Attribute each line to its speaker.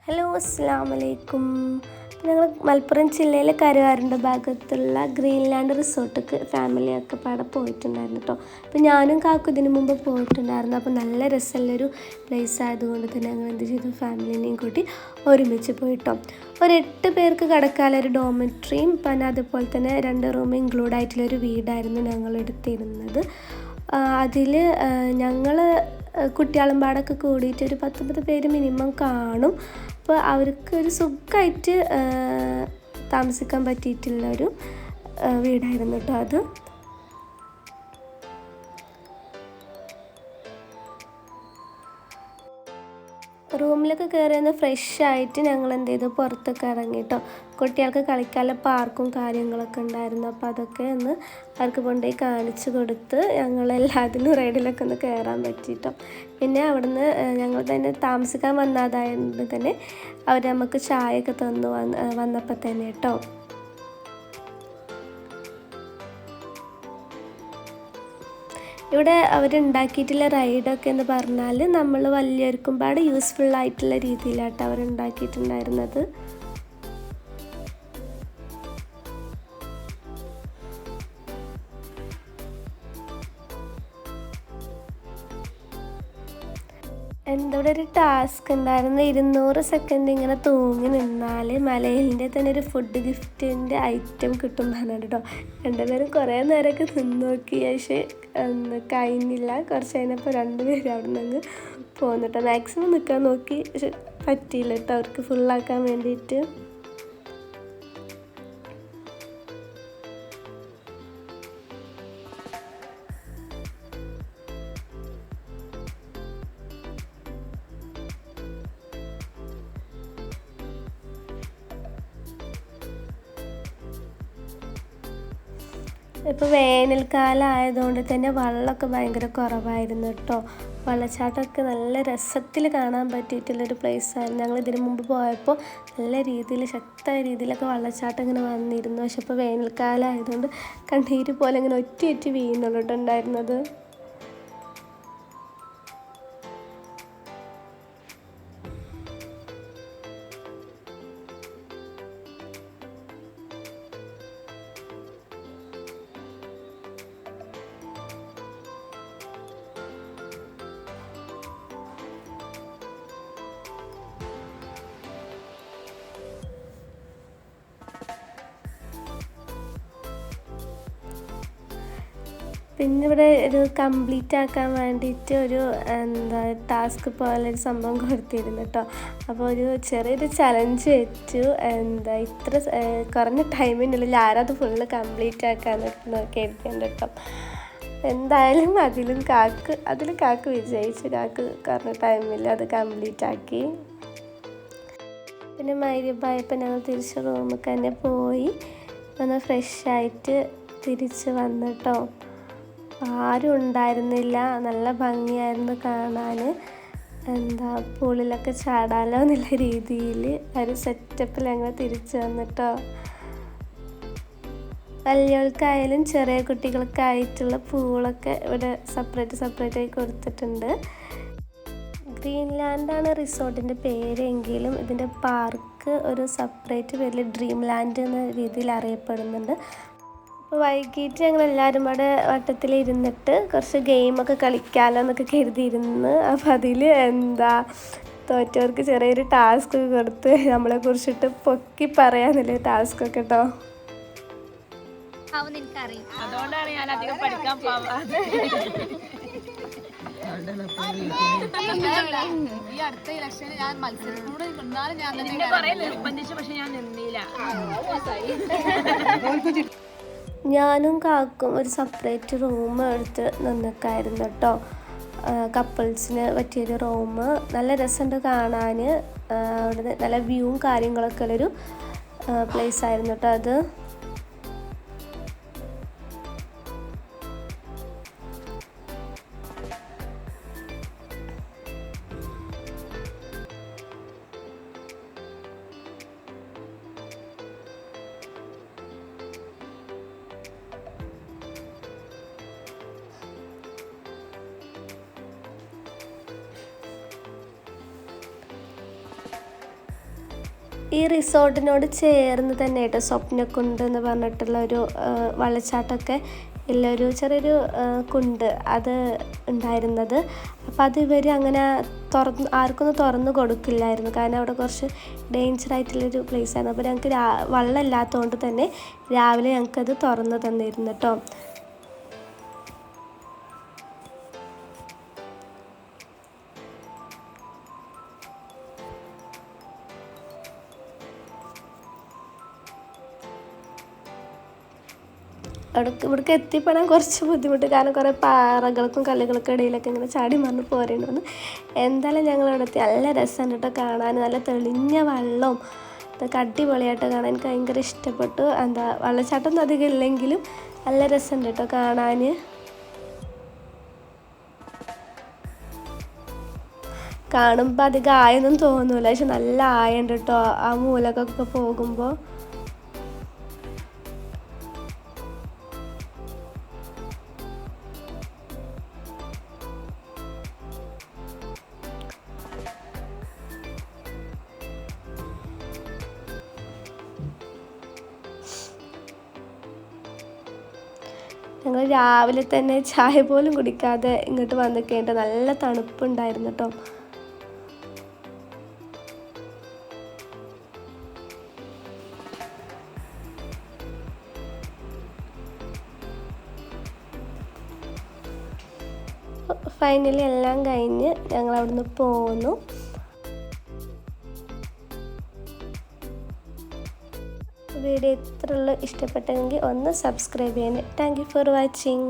Speaker 1: Hello, അസ്സലാമു അലൈക്കും. ഞങ്ങൾ മലപ്പുറം ജില്ലയിലെ കരുവാരുണ്ട ഭാഗത്തുള്ള ഗ്രീൻലാൻഡ് റിസോർട്ടിക്ക് ഫാമിലിയൊക്കെ പാടെ പോയിട്ടുണ്ടായിരുന്നു കേട്ടോ. അപ്പോൾ ഞാനും കാക്കും ഇതിനു മുമ്പ് പോയിട്ടുണ്ടായിരുന്നു. അപ്പോൾ നല്ല രസമുള്ളൊരു പ്ലേസ് ആയതുകൊണ്ട് തന്നെ ഞങ്ങൾ എന്ത് ചെയ്തു, ഫാമിലിനെയും കൂട്ടി ഒരുമിച്ച് പോയിട്ടോ. ഒരു 8 പേർക്ക് കിടക്കാനുള്ളൊരു ഡോമെട്രിയും പിന്നെ അതുപോലെ തന്നെ 2 റൂം ഇൻക്ലൂഡ് ആയിട്ടുള്ളൊരു വീടായിരുന്നു ഞങ്ങൾ എടുത്തിരുന്നത്. അതിൽ ഞങ്ങൾ കുട്ടികളും പാടൊക്കെ കൂടിയിട്ട് ഒരു 10 പേര് മിനിമം കാണും. അപ്പോൾ അവർക്ക് ഒരു സുഖമായിട്ട് താമസിക്കാൻ പറ്റിയിട്ടുള്ളൊരു വീടായിരുന്നു കേട്ടോ അത്. റൂമിലൊക്കെ കയറിയൊന്ന് ഫ്രഷ് ആയിട്ട് ഞങ്ങൾ എന്ത് ചെയ്തു, പുറത്തൊക്കെ ഇറങ്ങി കേട്ടോ. കുട്ടികൾക്ക് കളിക്കാനുള്ള പാർക്കും കാര്യങ്ങളൊക്കെ ഉണ്ടായിരുന്നു. അപ്പോൾ അതൊക്കെ ഒന്ന് അവർക്ക് കൊണ്ടുപോയി കാണിച്ചു കൊടുത്ത് ഞങ്ങളെല്ലാത്തിനും റൈഡിലൊക്കെ ഒന്ന് കയറാൻ പറ്റിയിട്ടോ. പിന്നെ അവിടുന്ന് ഞങ്ങൾ തന്നെ താമസിക്കാൻ വന്നതായത് തന്നെ അവർ നമുക്ക് ചായയൊക്കെ തന്നു വന്നപ്പോൾ തന്നെ കേട്ടോ. ഇവിടെ അവരുണ്ടാക്കിയിട്ടുള്ള റൈഡൊക്കെ എന്ന് പറഞ്ഞാൽ നമ്മൾ വലിയവർക്കും പാടെ യൂസ്ഫുള്ളായിട്ടുള്ള രീതിയിലാട്ടോ അവരുണ്ടാക്കിയിട്ടുണ്ടായിരുന്നത്. എൻ്റെ ഒരു ടാസ്ക് ഉണ്ടായിരുന്നു, 200 സെക്കൻഡ് ഇങ്ങനെ തൂങ്ങി നിന്നാൽ മലയിലിൻ്റെ തന്നെ ഒരു ഫുഡ് ഗിഫ്റ്റിൻ്റെ ഐറ്റം കിട്ടും പറഞ്ഞിട്ട് കേട്ടോ. 2 പേരും കുറേ നേരമൊക്കെ നിന്ന് നോക്കി, പക്ഷേ കഴിഞ്ഞില്ല. കുറച്ച് കഴിഞ്ഞപ്പോൾ 2 പേരും അവിടെ നിന്ന് പോന്നിട്ടോ. മാക്സിമം നിൽക്കാൻ നോക്കി, പക്ഷെ പറ്റിയില്ല കേട്ടോ അവർക്ക് ഫുള്ളാക്കാൻ വേണ്ടിയിട്ട്. ഇപ്പോൾ വേനൽക്കാലം ആയതുകൊണ്ട് തന്നെ വെള്ളമൊക്കെ ഭയങ്കര കുറവായിരുന്നു കേട്ടോ. വെള്ളച്ചാട്ടമൊക്കെ നല്ല രസത്തിൽ കാണാൻ പറ്റിയിട്ടുള്ളൊരു പ്ലേസായിരുന്നു. ഞങ്ങൾ ഇതിനു മുമ്പ് പോയപ്പോൾ നല്ല രീതിയിൽ ശക്തമായ രീതിയിലൊക്കെ വെള്ളച്ചാട്ടം ഇങ്ങനെ വന്നിരുന്നു. പക്ഷെ ഇപ്പോൾ വേനൽക്കാലം ആയതുകൊണ്ട് കണ്ണീര് പോലെ ഇങ്ങനെ ഒറ്റ വീഴുന്നുള്ളൂ കേട്ടോ ഉണ്ടായിരുന്നത്. പിന്നെ ഇവിടെ ഒരു കംപ്ലീറ്റ് ആക്കാൻ വേണ്ടിയിട്ട് ഒരു ടാസ്ക് പോലൊരു സംഭവം കൊടുത്തിരുന്നു കേട്ടോ. അപ്പോൾ ഒരു ചെറിയൊരു ചലഞ്ച് വെച്ചു. ഇത്ര കുറഞ്ഞ ടൈമിനുള്ളിൽ ആരത് ഫുള്ള് കംപ്ലീറ്റ് ആക്കാന്നൊക്കെ നോക്കി എഴുതിയുണ്ട് കേട്ടോ. എന്തായാലും അതിലും കാക്ക് വിജയിച്ചു. കാക്ക് കുറഞ്ഞ ടൈമിൽ അത് കംപ്ലീറ്റ് ആക്കി. പിന്നെ മഗ്‌രിബായപ്പോൾ ഞങ്ങൾ തിരിച്ച് റൂമിൽ തന്നെ പോയി ഒന്ന് ഫ്രഷായിട്ട് തിരിച്ച് വന്നു കേട്ടോ. ആരും ഉണ്ടായിരുന്നില്ല, നല്ല ഭംഗിയായിരുന്നു കാണാൻ. പൂളിലൊക്കെ ചാടാലോ എന്നുള്ള രീതിയിൽ ഒരു സെറ്റപ്പിൽ ഞങ്ങൾ തിരിച്ചു വന്നിട്ടോ. വലിയവർക്കായാലും ചെറിയ കുട്ടികൾക്കായിട്ടുള്ള പൂളൊക്കെ ഇവിടെ സെപ്പറേറ്റ് ആയി കൊടുത്തിട്ടുണ്ട്. ഗ്രീൻലാൻഡാണ് റിസോർട്ടിൻ്റെ പേരെങ്കിലും ഇതിൻ്റെ പാർക്ക് ഒരു സെപ്പറേറ്റ് പേരിൽ ഡ്രീം ലാൻഡ് എന്ന രീതിയിൽ അറിയപ്പെടുന്നുണ്ട്. അപ്പോൾ വൈകിട്ട് ഞങ്ങൾ എല്ലാവരും കൂടെ വട്ടത്തിലിരുന്നിട്ട് കുറച്ച് ഗെയിമൊക്കെ കളിക്കാമല്ലോ എന്നൊക്കെ കരുതിയിരുന്നു. അപ്പോൾ അതിൽ തോറ്റവർക്ക് ചെറിയൊരു ടാസ്ക് കൊടുത്ത് നമ്മളെ കുറിച്ചിട്ട് പൊക്കി പറയാന്നില്ലേ ടാസ്കൊക്കെ കേട്ടോ.
Speaker 2: അതുകൊണ്ടാണ് ഞാൻ അധികം പഠിക്കാൻ പോവാതെ. ഈ അടുത്ത ഇലക്ഷന് ഞാൻ മത്സരത്തിലൂടെ നിന്നാലും ഞാൻ നിർബന്ധിച്ചു, പക്ഷെ ഞാൻ നിന്നില്ല.
Speaker 1: ഞാനും കാക്കും ഒരു സെപ്പറേറ്റ് റൂം എടുത്ത് നിൽക്കായിരുന്നു കേട്ടോ. കപ്പിൾസിന് പറ്റിയൊരു റൂം. നല്ല രസമുണ്ട് കാണാൻ. അവിടെ നല്ല വ്യൂവും കാര്യങ്ങളൊക്കെ ഉള്ളൊരു പ്ലേസ് ആയിരുന്നു കേട്ടോ അത്. ഈ റിസോർട്ടിനോട് ചേർന്ന് തന്നെ കേട്ടോ സ്വപ്നക്കുണ്ട് എന്ന് പറഞ്ഞിട്ടുള്ള ഒരു വെള്ളച്ചാട്ടമൊക്കെ ഉള്ളൊരു ചെറിയൊരു കുണ്ട് അത് ഉണ്ടായിരുന്നത്. അപ്പം അത് ഇവർ അങ്ങനെ ആർക്കൊന്നും തുറന്ന് കൊടുക്കില്ലായിരുന്നു, കാരണം അവിടെ കുറച്ച് ഡേഞ്ചറായിട്ടുള്ളൊരു പ്ലേസായിരുന്നു. അപ്പോൾ ഞങ്ങൾക്ക് വെള്ളം ഇല്ലാത്തതുകൊണ്ട് തന്നെ രാവിലെ ഞങ്ങൾക്കത് തുറന്ന് തന്നിരുന്നു കേട്ടോ. ഇവിടേക്ക് എത്തിപ്പെടാൻ കുറച്ച് ബുദ്ധിമുട്ട്, കാരണം കുറേ പാറകൾക്കും കല്ലുകൾക്കും ഇടയിലൊക്കെ ഇങ്ങനെ ചാടി മറിഞ്ഞ് പോരേണ്ടി വന്നു. എന്തായാലും ഞങ്ങൾ ഇവിടെ എത്തി. നല്ല രസമുണ്ട് കേട്ടോ കാണാൻ, നല്ല തെളിഞ്ഞ വെള്ളവും ഇതൊക്കെ അടിപൊളിയായിട്ട് കാണാൻ എനിക്ക് ഭയങ്കര ഇഷ്ടപ്പെട്ടു. വെള്ളച്ചാട്ടമൊന്നും അധികം ഇല്ലെങ്കിലും നല്ല രസമുണ്ട് കേട്ടോ കാണാൻ. കാണുമ്പോൾ അധികം ആയൊന്നും തോന്നൂല, പക്ഷെ നല്ല ആയുണ്ട് കേട്ടോ ആ മൂലക്കൊക്കെ പോകുമ്പോൾ. ഞങ്ങൾ രാവിലെ തന്നെ ചായ പോലും കുടിക്കാതെ ഇങ്ങോട്ട് വന്നിക്കേണ്ട, നല്ല തണുപ്പുണ്ടായിരുന്നു കേട്ടോ. ഫൈനലി എല്ലാം കഴിഞ്ഞ് ഞങ്ങൾ അവിടുന്ന് പോന്നു. വീഡിയോ ഇത്രയുള്ളൂ. ഇഷ്ടപ്പെട്ടെങ്കിൽ ഒന്ന് സബ്സ്ക്രൈബ് ചെയ്യാൻ. Thank you for watching.